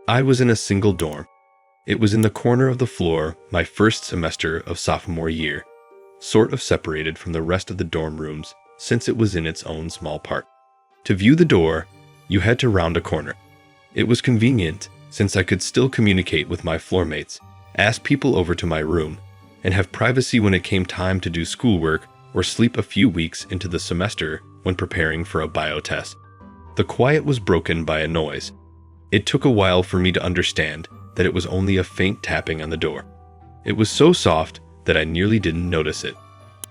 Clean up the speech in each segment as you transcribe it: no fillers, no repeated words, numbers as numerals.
I was in a single dorm. It was in the corner of the floor my first semester of sophomore year, sort of separated from the rest of the dorm rooms since it was in its own small part. To view the door, you had to round a corner. It was convenient since I could still communicate with my floor mates, ask people over to my room, and have privacy when it came time to do schoolwork or sleep a few weeks into the semester when preparing for a bio test. The quiet was broken by a noise. It took a while for me to understand that it was only a faint tapping on the door. It was so soft that I nearly didn't notice it.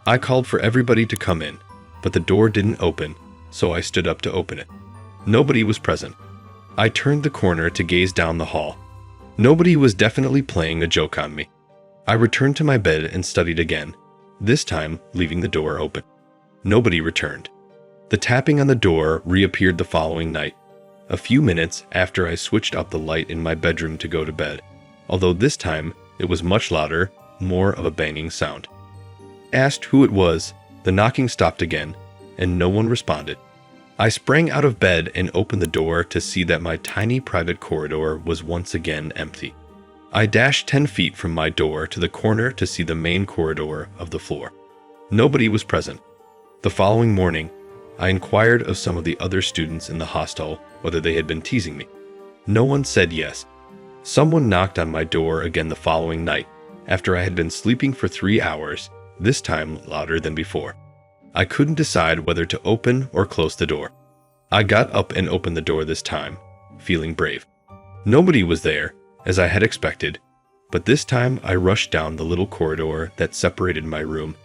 I called for everybody to come in, but the door didn't open, so I stood up to open it. Nobody was present. I turned the corner to gaze down the hall. Nobody was definitely playing a joke on me. I returned to my bed and studied again, this time leaving the door open. Nobody returned. The tapping on the door reappeared the following night, a few minutes after I switched up the light in my bedroom to go to bed, although this time it was much louder, more of a banging sound. Asked who it was, the knocking stopped again, and no one responded. I sprang out of bed and opened the door to see that my tiny private corridor was once again empty. I dashed 10 feet from my door to the corner to see the main corridor of the floor. Nobody was present. The following morning, I inquired of some of the other students in the hostel whether they had been teasing me. No one said yes. Someone knocked on my door again the following night, after I had been sleeping for 3 hours, this time louder than before. I couldn't decide whether to open or close the door. I got up and opened the door this time, feeling brave. Nobody was there, as I had expected, but this time I rushed down the little corridor that separated my room,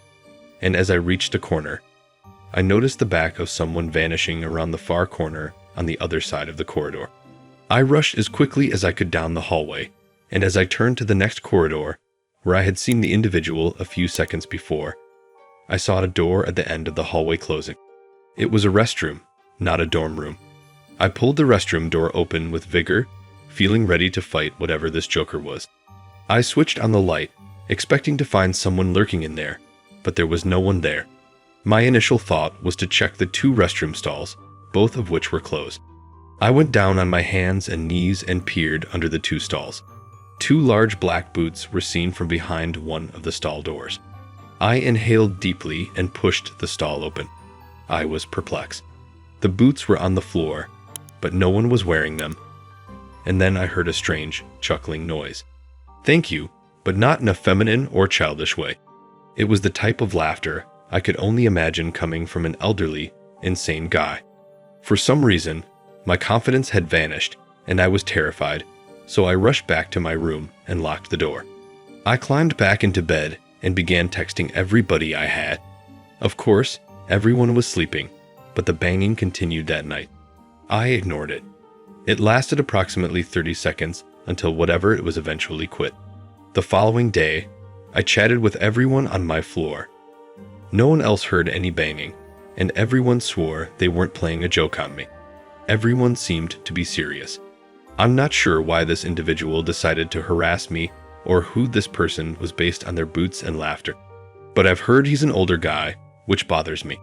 and as I reached a corner, I noticed the back of someone vanishing around the far corner on the other side of the corridor. I rushed as quickly as I could down the hallway, and as I turned to the next corridor, where I had seen the individual a few seconds before, I saw a door at the end of the hallway closing. It was a restroom, not a dorm room. I pulled the restroom door open with vigor, feeling ready to fight whatever this joker was. I switched on the light, expecting to find someone lurking in there, but there was no one there. My initial thought was to check the 2 restroom stalls, both of which were closed. I went down on my hands and knees and peered under the 2 stalls. 2 large black boots were seen from behind one of the stall doors. I inhaled deeply and pushed the stall open. I was perplexed. The boots were on the floor, but no one was wearing them. And then I heard a strange, chuckling noise. Thank you, but not in a feminine or childish way. It was the type of laughter I could only imagine coming from an elderly, insane guy. For some reason, my confidence had vanished, and I was terrified, so I rushed back to my room and locked the door. I climbed back into bed and began texting everybody I had. Of course, everyone was sleeping, but the banging continued that night. I ignored it. It lasted approximately 30 seconds until whatever it was eventually quit. The following day, I chatted with everyone on my floor. No one else heard any banging, and everyone swore they weren't playing a joke on me. Everyone seemed to be serious. I'm not sure why this individual decided to harass me or who this person was based on their boots and laughter, but I've heard he's an older guy, which bothers me.